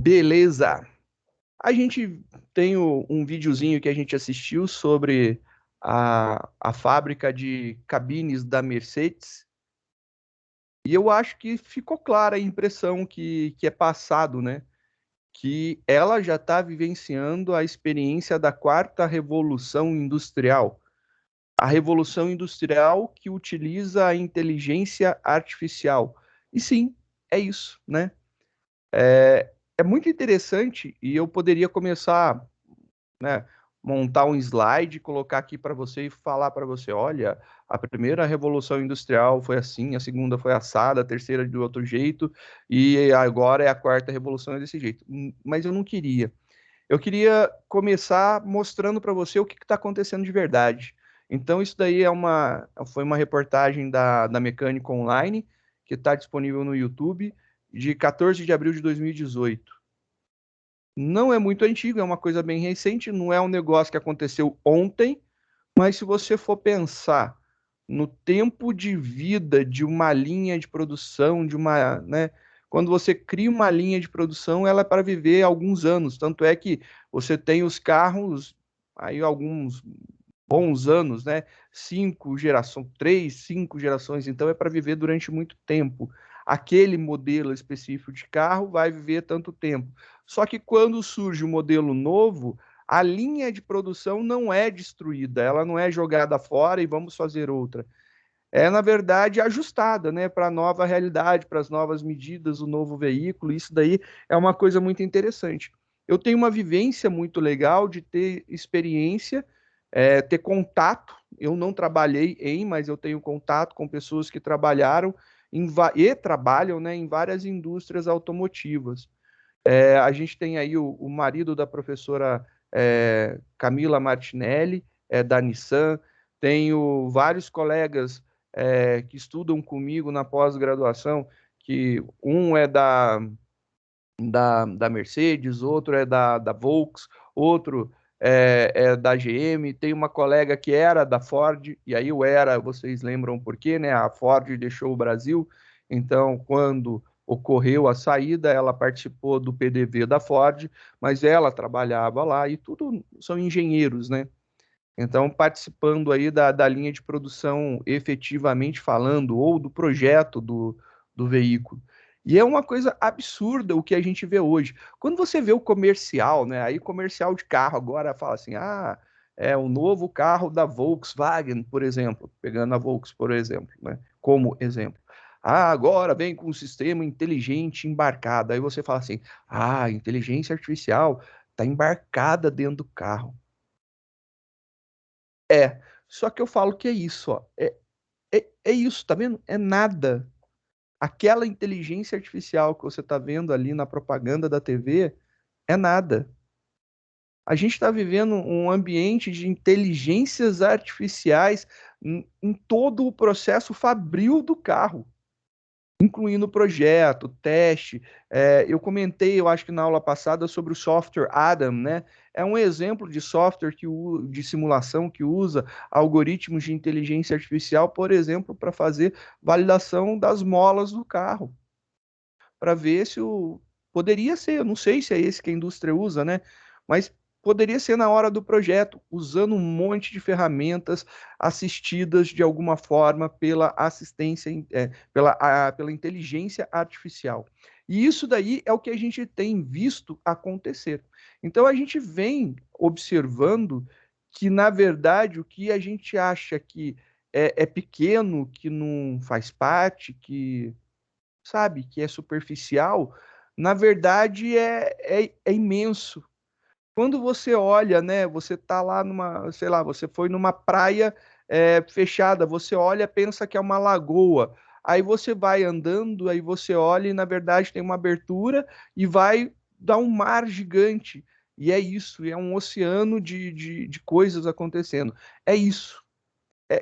Beleza. A gente tem um videozinho que a gente assistiu sobre a fábrica de cabines da Mercedes, e eu acho que ficou clara a impressão que é passado, né? Que ela já está vivenciando a experiência da quarta revolução industrial. A revolução industrial que utiliza a inteligência artificial. E sim, é isso, né? É muito interessante e eu poderia começar, né, montar um slide, colocar aqui para você e falar para você, olha, a primeira revolução industrial foi assim, a segunda foi assada, a terceira de outro jeito e agora é a quarta revolução é desse jeito. Mas eu não queria. Eu queria começar mostrando para você o que está acontecendo de verdade. Então, isso daí foi uma reportagem da Mecânica Online, que está disponível no YouTube, de 14 de abril de 2018. Não é muito antigo, é uma coisa bem recente, não é um negócio que aconteceu ontem, mas se você for pensar no tempo de vida de uma linha de produção, né, quando você cria uma linha de produção, ela é para viver alguns anos, tanto é que você tem os carros aí alguns bons anos, né? 5 gerações, 3, 5 gerações, então é para viver durante muito tempo. Aquele modelo específico de carro vai viver tanto tempo. Só que quando surge um modelo novo, a linha de produção não é destruída, ela não é jogada fora e vamos fazer outra. É, na verdade, ajustada, né, para a nova realidade, para as novas medidas, o novo veículo. Isso daí é uma coisa muito interessante. Eu tenho uma vivência muito legal de ter experiência, ter contato. Eu não trabalhei mas eu tenho contato com pessoas que trabalharam e trabalham, né, em várias indústrias automotivas. A gente tem aí o marido da professora Camila Martinelli, da Nissan. Tenho vários colegas que estudam comigo na pós-graduação, que um é da Mercedes, outro é da Volks, outro é da GM. Tem uma colega que era da Ford, e aí o era, vocês lembram por quê, né? A Ford deixou o Brasil, então quando ocorreu a saída, ela participou do PDV da Ford, mas ela trabalhava lá e tudo são engenheiros, né? Então, participando aí da linha de produção efetivamente falando, ou do projeto do veículo. E é uma coisa absurda o que a gente vê hoje. Quando você vê o comercial, né? Aí comercial de carro agora fala assim, é o novo carro da Volkswagen, por exemplo, pegando a Volks, por exemplo, né? Como exemplo. Agora vem com um sistema inteligente embarcado. Aí você fala assim, a inteligência artificial está embarcada dentro do carro. Só que eu falo que é isso, ó. É isso, tá vendo? É nada. Aquela inteligência artificial que você tá vendo ali na propaganda da TV é nada. A gente está vivendo um ambiente de inteligências artificiais em todo o processo fabril do carro, incluindo o projeto, teste. Eu comentei, eu acho que na aula passada, sobre o software Adam, né? É um exemplo de software de simulação que usa algoritmos de inteligência artificial, por exemplo, para fazer validação das molas do carro, para ver se o. Poderia ser, eu não sei se é esse que a indústria usa, né? Mas poderia ser na hora do projeto, usando um monte de ferramentas assistidas de alguma forma pela assistência, pela inteligência artificial. E isso daí é o que a gente tem visto acontecer. Então a gente vem observando que, na verdade, o que a gente acha que é pequeno, que não faz parte, que sabe, que é superficial, na verdade é imenso. Quando você olha, né, você tá lá numa, sei lá, você foi numa praia fechada, você olha, pensa que é uma lagoa, aí você vai andando, aí você olha e na verdade tem uma abertura e vai dar um mar gigante. E é isso, é um oceano de coisas acontecendo. É isso.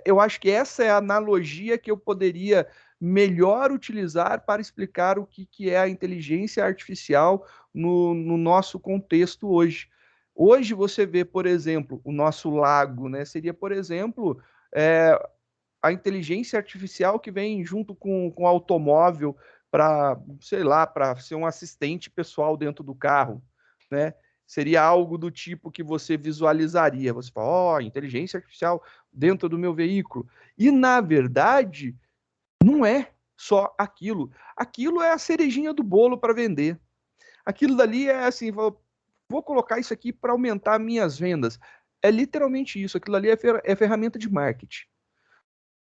Eu acho que essa é a analogia que eu poderia melhor utilizar para explicar o que é a inteligência artificial no nosso contexto hoje. Hoje você vê, por exemplo, o nosso lago, né? Seria, por exemplo, é, a inteligência artificial que vem junto com o automóvel, para, sei lá, para ser um assistente pessoal dentro do carro, né? Seria algo do tipo que você visualizaria. Você fala, ó, inteligência artificial dentro do meu veículo. E, na verdade, não é só aquilo. Aquilo é a cerejinha do bolo para vender. Aquilo dali é assim, vou colocar isso aqui para aumentar minhas vendas. É literalmente isso. Aquilo ali é ferramenta de marketing.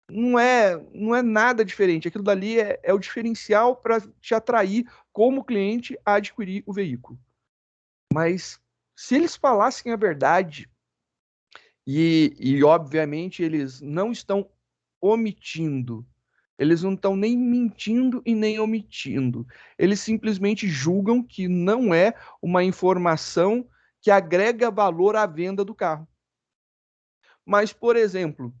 Não é nada diferente. Aquilo dali é o diferencial para te atrair como cliente a adquirir o veículo. Mas se eles falassem a verdade, e obviamente eles não estão omitindo, eles não estão nem mentindo e nem omitindo. Eles simplesmente julgam que não é uma informação que agrega valor à venda do carro. Mas, por exemplo,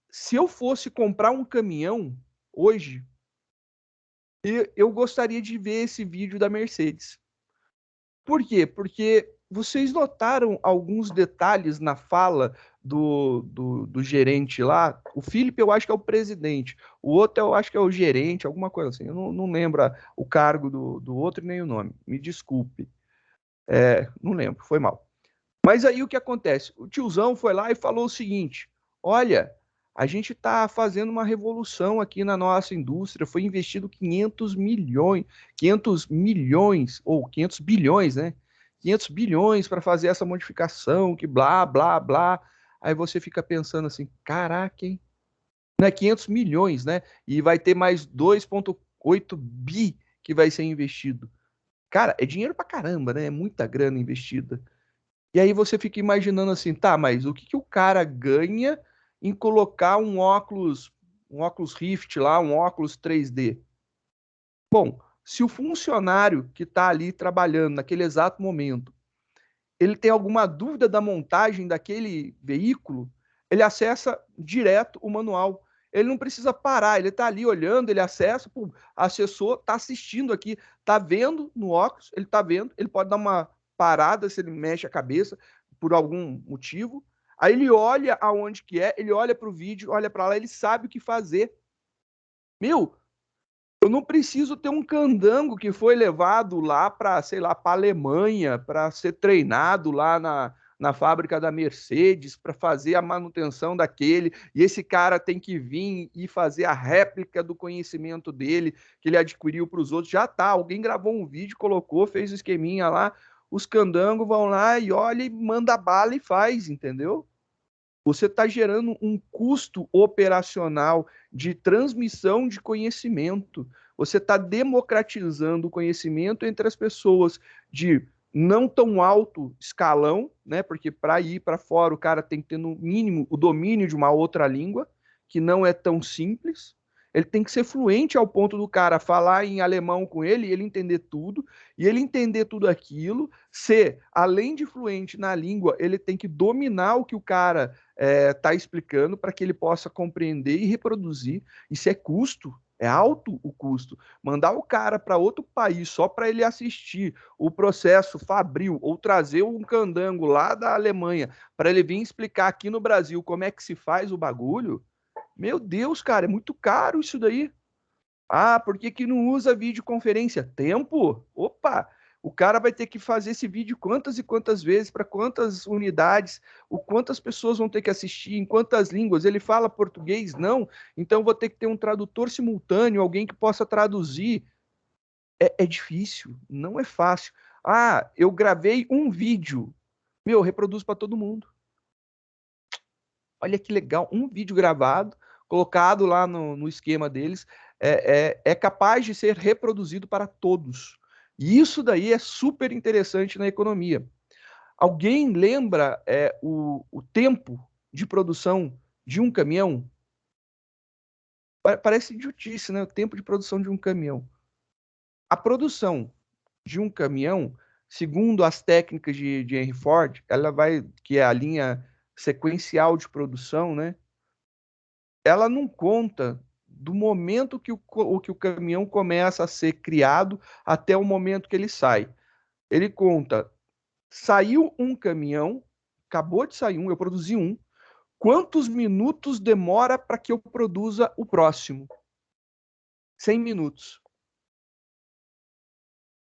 se eu fosse comprar um caminhão hoje, eu gostaria de ver esse vídeo da Mercedes. Por quê? Porque vocês notaram alguns detalhes na fala do gerente lá? O Felipe, eu acho que é o presidente. O outro, eu acho que é o gerente, alguma coisa assim. Eu não lembro o cargo do outro nem o nome. Me desculpe. Não lembro, foi mal. Mas aí o que acontece? O tiozão foi lá e falou o seguinte: olha, a gente está fazendo uma revolução aqui na nossa indústria. Foi investido 500 milhões, ou 500 bilhões, né? 500 bilhões para fazer essa modificação, que blá, blá, blá. Aí você fica pensando assim: caraca, hein? Não é 500 milhões, né? E vai ter mais 2,8 bi que vai ser investido. Cara, é dinheiro pra caramba, né? É muita grana investida. E aí você fica imaginando assim, tá, mas o que que o cara ganha em colocar um óculos Rift lá, um óculos 3D? Bom, se o funcionário que está ali trabalhando naquele exato momento, ele tem alguma dúvida da montagem daquele veículo, ele acessa direto o manual. Ele não precisa parar, ele está ali olhando, ele acessa, pô, acessou, está assistindo aqui, está vendo no óculos, ele está vendo, ele pode dar uma parada se ele mexe a cabeça por algum motivo. Aí ele olha aonde que é, ele olha para o vídeo, olha para lá, ele sabe o que fazer. Meu, eu não preciso ter um candango que foi levado lá para, sei lá, para a Alemanha, para ser treinado lá na fábrica da Mercedes, para fazer a manutenção daquele, e esse cara tem que vir e fazer a réplica do conhecimento dele, que ele adquiriu para os outros. Já tá, alguém gravou um vídeo, colocou, fez o esqueminha lá, os candangos vão lá e olha e manda bala e faz, entendeu? Você está gerando um custo operacional de transmissão de conhecimento. Você está democratizando o conhecimento entre as pessoas de não tão alto escalão, né? Porque para ir para fora o cara tem que ter no mínimo o domínio de uma outra língua, que não é tão simples. Ele tem que ser fluente ao ponto do cara falar em alemão com ele e ele entender tudo, e ele entender tudo aquilo, ser, além de fluente na língua, ele tem que dominar o que o cara está explicando para que ele possa compreender e reproduzir. Isso é custo, é alto o custo. Mandar o cara para outro país só para ele assistir o processo fabril ou trazer um candango lá da Alemanha para ele vir explicar aqui no Brasil como é que se faz o bagulho, meu Deus, cara, é muito caro isso daí. Ah, por que que não usa videoconferência? Tempo? Opa! O cara vai ter que fazer esse vídeo quantas e quantas vezes, para quantas unidades, o quantas pessoas vão ter que assistir, em quantas línguas. Ele fala português? Não. Então vou ter que ter um tradutor simultâneo, alguém que possa traduzir. É difícil, não é fácil. Ah, eu gravei um vídeo. Meu, reproduz para todo mundo. Olha que legal, um vídeo gravado, colocado lá no esquema deles, é capaz de ser reproduzido para todos. E isso daí é super interessante na economia. Alguém lembra o tempo de produção de um caminhão? Parece idiotice, né? O tempo de produção de um caminhão. A produção de um caminhão, segundo as técnicas de Henry Ford, ela vai, que é a linha sequencial de produção, né? Ela não conta do momento que o caminhão começa a ser criado até o momento que ele sai. Ele conta, saiu um caminhão, acabou de sair um, eu produzi um, quantos minutos demora para que eu produza o próximo? 100 minutos.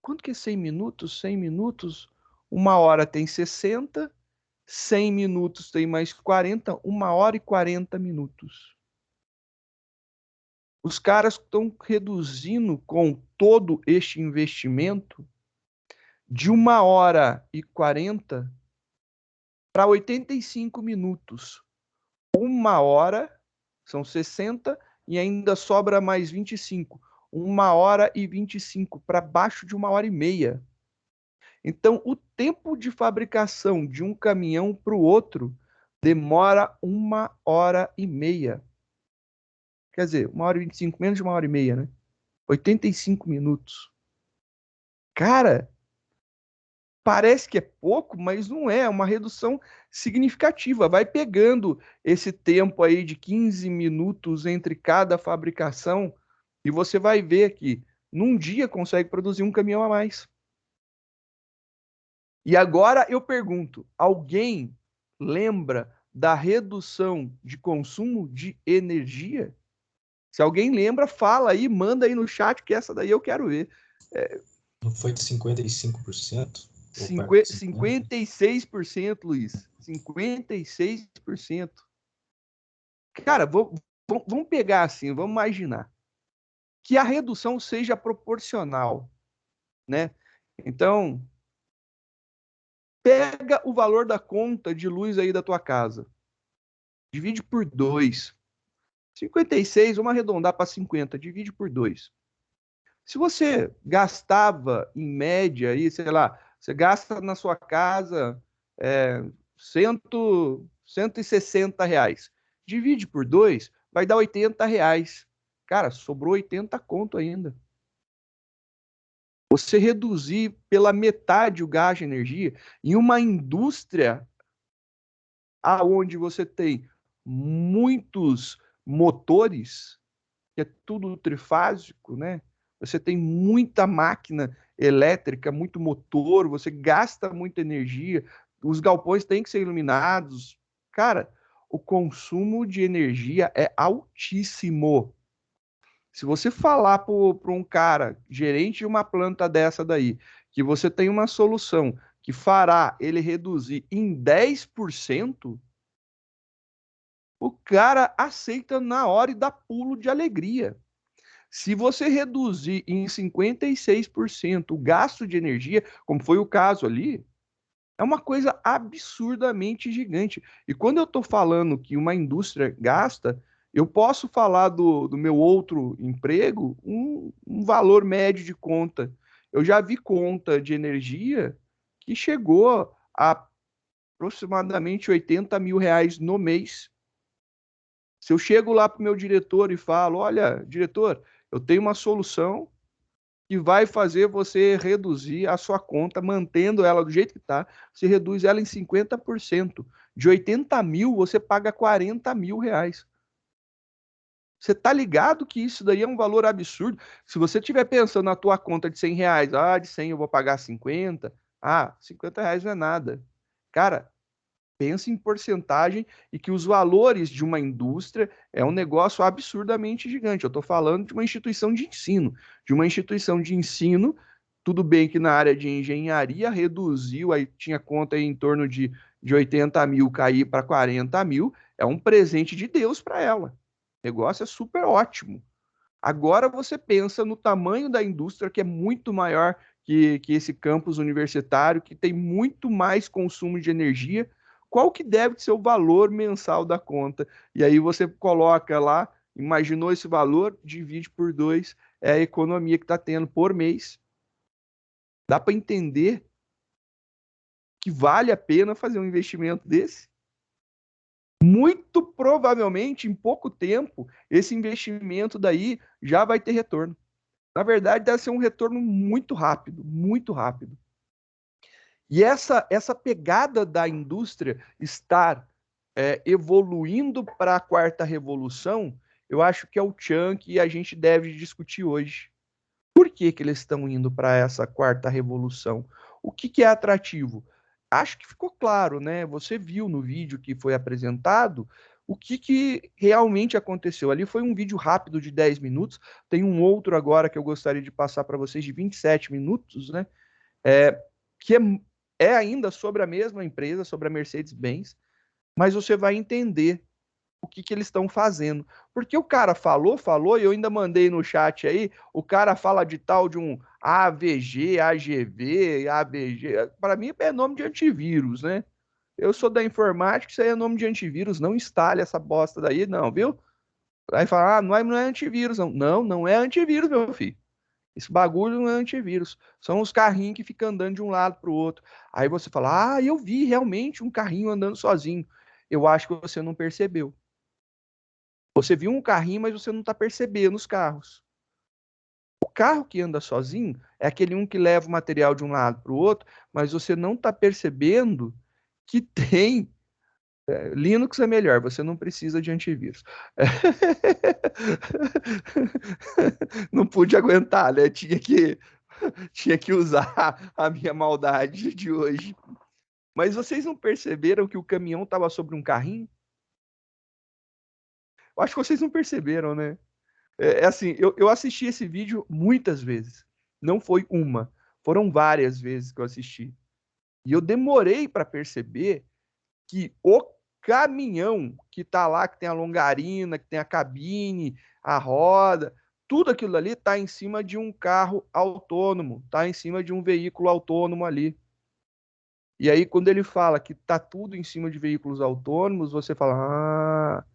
Quanto que é 100 minutos? 100 minutos, 1 hora tem 60, 100 minutos tem mais 40, 1 hora e 40 minutos. Os caras estão reduzindo com todo este investimento de 1 hora e 40 para 85 minutos. 1 hora são 60 e ainda sobra mais 25. 1 hora e 25 para baixo de 1 hora e meia. Então, o tempo de fabricação de um caminhão para o outro demora 1 hora e meia. Quer dizer, 1 hora e 25, menos de 1 hora e meia, né? 85 minutos. Cara, parece que é pouco, mas não é. É uma redução significativa. Vai pegando esse tempo aí de 15 minutos entre cada fabricação e você vai ver que num dia consegue produzir um caminhão a mais. E agora eu pergunto: alguém lembra da redução de consumo de energia? Se alguém lembra, fala aí, manda aí no chat, que essa daí eu quero ver. Não foi de 55%? Ou perto de 50%? 56%, Luiz. 56%. Cara, vamos pegar assim, vamos imaginar que a redução seja proporcional, né? Então, pega o valor da conta de luz aí da tua casa, divide por 2. 56, vamos arredondar para 50, divide por 2. Se você gastava, em média, aí, sei lá, você gasta na sua casa 100, R$ 160, divide por 2, vai dar R$ 80. Cara, sobrou 80 conto ainda. Você reduzir pela metade o gasto de energia em uma indústria aonde você tem muitos motores, que é tudo trifásico, né? Você tem muita máquina elétrica, muito motor, você gasta muita energia, os galpões têm que ser iluminados. Cara, o consumo de energia é altíssimo. Se você falar para um cara, gerente de uma planta dessa daí, que você tem uma solução que fará ele reduzir em 10%, o cara aceita na hora e dá pulo de alegria. Se você reduzir em 56% o gasto de energia, como foi o caso ali, é uma coisa absurdamente gigante. E quando eu estou falando que uma indústria gasta, eu posso falar do meu outro emprego um valor médio de conta. Eu já vi conta de energia que chegou a aproximadamente R$ 80.000 no mês. Se eu chego lá para o meu diretor e falo: olha, diretor, eu tenho uma solução que vai fazer você reduzir a sua conta, mantendo ela do jeito que está, você reduz ela em 50%. De 80 mil, você paga R$ 40.000. Você está ligado que isso daí é um valor absurdo? Se você estiver pensando na tua conta de R$ 100, de 100 eu vou pagar 50, R$ 50 não é nada. Cara, pensa em porcentagem e que os valores de uma indústria é um negócio absurdamente gigante. Eu estou falando de uma instituição de ensino. De uma instituição de ensino, tudo bem que na área de engenharia reduziu, aí tinha conta aí em torno de 80 mil cair para 40 mil, é um presente de Deus para ela. O negócio é super ótimo. Agora você pensa no tamanho da indústria, que é muito maior que esse campus universitário, que tem muito mais consumo de energia. Qual que deve ser o valor mensal da conta? E aí você coloca lá, imaginou esse valor, divide por 2, é a economia que está tendo por mês. Dá para entender que vale a pena fazer um investimento desse? Muito provavelmente, em pouco tempo, esse investimento daí já vai ter retorno. Na verdade, deve ser um retorno muito rápido, muito rápido. E essa pegada da indústria estar evoluindo para a quarta revolução, eu acho que é o tchan que a gente deve discutir hoje. Por que eles estão indo para essa quarta revolução? O que é atrativo? Acho que ficou claro, né? Você viu no vídeo que foi apresentado o que realmente aconteceu. Ali foi um vídeo rápido de 10 minutos, tem um outro agora que eu gostaria de passar para vocês de 27 minutos, né? Que é ainda sobre a mesma empresa, sobre a Mercedes-Benz, mas você vai entender o que eles estão fazendo. Porque o cara falou, e eu ainda mandei no chat aí, o cara fala de tal de um AVG, AGV, AVG, para mim é nome de antivírus, né? Eu sou da informática, isso aí é nome de antivírus, não instale essa bosta daí, não, viu? Aí fala, não é antivírus, não. Não, não é antivírus, meu filho. Esse bagulho não é antivírus. São os carrinhos que ficam andando de um lado para o outro. Aí você fala, eu vi realmente um carrinho andando sozinho. Eu acho que você não percebeu. Você viu um carrinho, mas você não está percebendo os carros. O carro que anda sozinho é aquele um que leva o material de um lado para o outro, mas você não está percebendo que tem. Linux é melhor, você não precisa de antivírus. Não pude aguentar, né? Tinha que usar a minha maldade de hoje. Mas vocês não perceberam que o caminhão estava sobre um carrinho? Eu acho que vocês não perceberam, né? É assim, eu assisti esse vídeo muitas vezes. Não foi uma, foram várias vezes que eu assisti. E eu demorei para perceber que o caminhão que tá lá, que tem a longarina, que tem a cabine, a roda, tudo aquilo ali tá em cima de um carro autônomo, tá em cima de um veículo autônomo ali. E aí, quando ele fala que tá tudo em cima de veículos autônomos, você fala,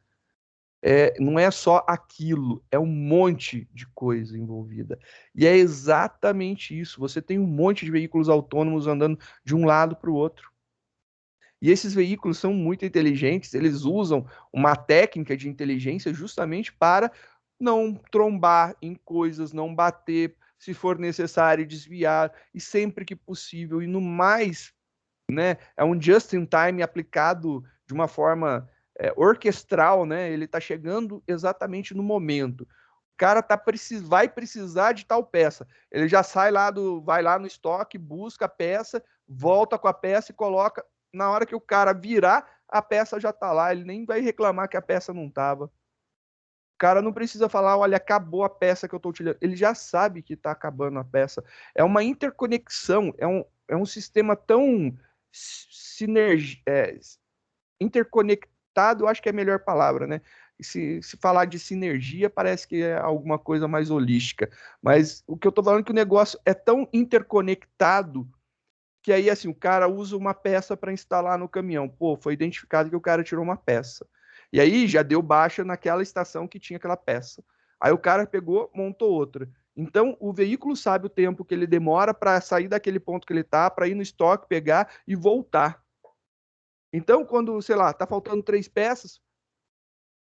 não é só aquilo, é um monte de coisa envolvida. E é exatamente isso. Você tem um monte de veículos autônomos andando de um lado para o outro. E esses veículos são muito inteligentes, eles usam uma técnica de inteligência justamente para não trombar em coisas, não bater, se for necessário, desviar, e sempre que possível, e no mais, né, é um just in time aplicado de uma forma orquestral, né? Ele está chegando exatamente no momento. O cara vai precisar de tal peça. Ele já vai lá no estoque, busca a peça, volta com a peça e coloca. Na hora que o cara virar, a peça já está lá. Ele nem vai reclamar que a peça não estava. O cara não precisa falar, olha, acabou a peça que eu estou utilizando. Ele já sabe que está acabando a peça. É uma interconexão, é um sistema tão interconectado, eu acho que é a melhor palavra, né? Se falar de sinergia, parece que é alguma coisa mais holística. Mas o que eu estou falando é que o negócio é tão interconectado que aí, assim, o cara usa uma peça para instalar no caminhão. Pô, foi identificado que o cara tirou uma peça. E aí já deu baixa naquela estação que tinha aquela peça. Aí o cara pegou, montou outra. Então, o veículo sabe o tempo que ele demora para sair daquele ponto que ele está, para ir no estoque, pegar e voltar. Então, quando, sei lá, tá faltando 3 peças,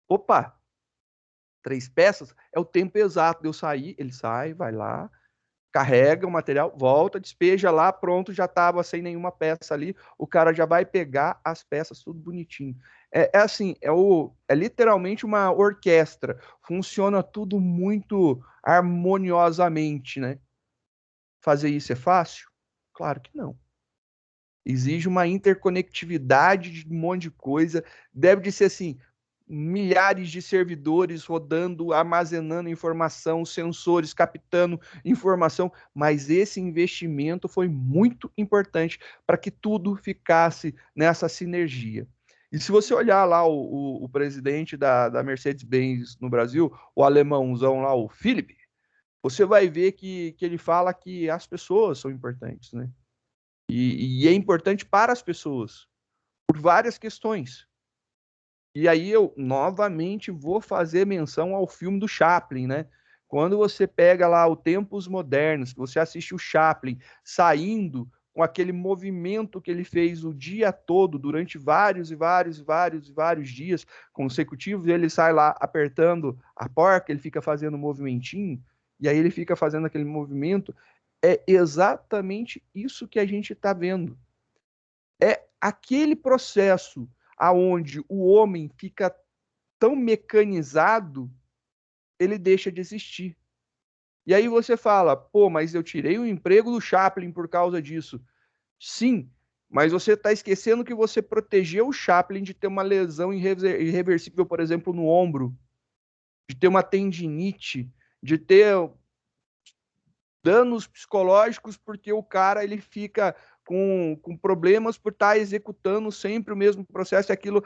opa, 3 peças é o tempo exato de eu sair. Ele sai, vai lá, carrega o material, volta, despeja lá, pronto, já estava sem nenhuma peça ali. O cara já vai pegar as peças, tudo bonitinho. É assim, é literalmente uma orquestra. Funciona tudo muito harmoniosamente, né? Fazer isso é fácil? Claro que não. Exige uma interconectividade de um monte de coisa. Deve de ser assim, milhares de servidores rodando, armazenando informação, sensores captando informação, mas esse investimento foi muito importante para que tudo ficasse nessa sinergia. E se você olhar lá o presidente da Mercedes-Benz no Brasil, o alemãozão lá, o Philipp, você vai ver que ele fala que as pessoas são importantes, né? E é importante para as pessoas, por várias questões. E aí eu novamente vou fazer menção ao filme do Chaplin, né? Quando você pega lá o Tempos Modernos, você assiste o Chaplin saindo com aquele movimento que ele fez o dia todo, durante vários e vários e vários e vários dias consecutivos, ele sai lá apertando a porca, ele fica fazendo um movimentinho, e aí ele fica fazendo aquele movimento. É exatamente isso que a gente está vendo. É aquele processo aonde o homem fica tão mecanizado, ele deixa de existir. E aí você fala, pô, mas eu tirei o emprego do Chaplin por causa disso. Sim, Mas você está esquecendo que você protegeu o Chaplin de ter uma lesão irreversível, por exemplo, no ombro, de ter uma tendinite, de ter danos psicológicos porque o cara ele fica com problemas por estar executando sempre o mesmo processo, e aquilo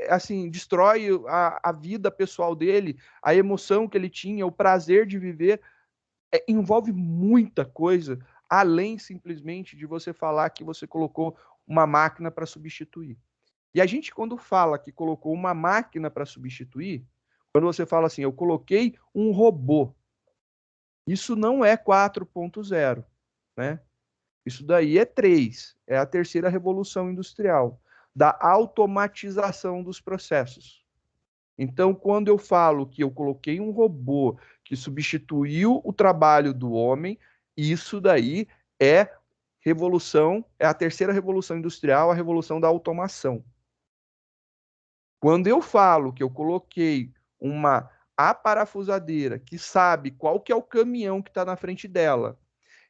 assim, destrói a vida pessoal dele, a emoção que ele tinha, o prazer de viver. Envolve muita coisa, além simplesmente de você falar que você colocou uma máquina para substituir. E a gente, quando fala que colocou uma máquina para substituir, quando você fala assim, eu coloquei um robô, isso não é 4.0, né? Isso daí é 3, é a terceira revolução industrial, da automatização dos processos. Então, quando eu falo que eu coloquei um robô que substituiu o trabalho do homem, isso daí é revolução, é a terceira revolução industrial, a revolução da automação. Quando eu falo que eu coloquei uma aparafusadeira que sabe qual que é o caminhão que está na frente dela,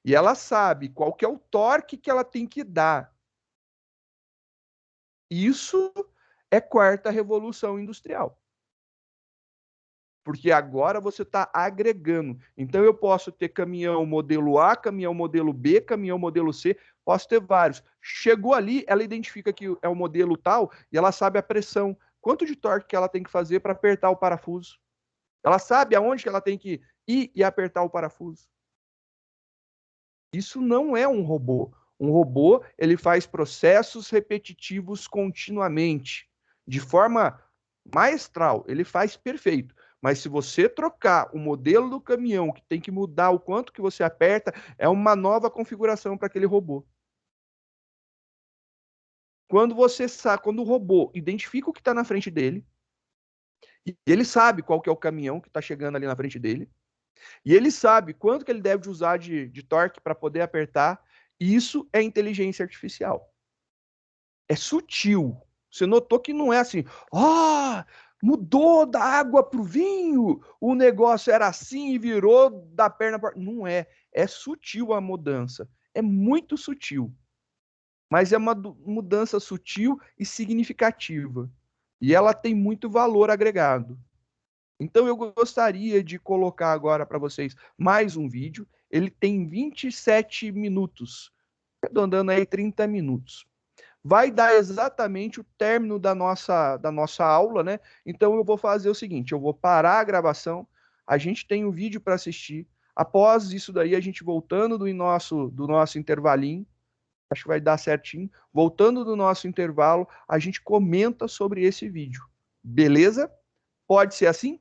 e ela sabe qual que é o torque que ela tem que dar, isso é quarta revolução industrial. Porque agora você está agregando. Então eu posso ter caminhão modelo A, caminhão modelo B, caminhão modelo C, posso ter vários. Chegou ali, ela identifica que é o modelo tal e ela sabe a pressão, quanto de torque que ela tem que fazer para apertar o parafuso. Ela sabe aonde que ela tem que ir e apertar o parafuso. Isso não é um robô. Um robô, ele faz processos repetitivos continuamente, de forma maestral, ele faz perfeito. Mas se você trocar o modelo do caminhão, que tem que mudar o quanto que você aperta, é uma nova configuração para aquele robô. Quando você sabe, quando o robô identifica o que está na frente dele, e ele sabe qual que é o caminhão que está chegando ali na frente dele, e ele sabe quanto que ele deve usar de torque para poder apertar, isso é inteligência artificial. É sutil. Você notou que não é assim, mudou da água para o vinho, o negócio era assim e virou da perna para... Não é. É sutil a mudança. É muito sutil. Mas é uma mudança sutil e significativa. E ela tem muito valor agregado. Então eu gostaria de colocar agora para vocês mais um vídeo. Ele tem 27 minutos, arredondando aí 30 minutos. Vai dar exatamente o término da nossa aula, né? Então eu vou fazer o seguinte, eu vou parar a gravação, a gente tem um vídeo para assistir, após isso daí a gente voltando do nosso intervalinho, acho que vai dar certinho, voltando do nosso intervalo, a gente comenta sobre esse vídeo, beleza? Pode ser assim?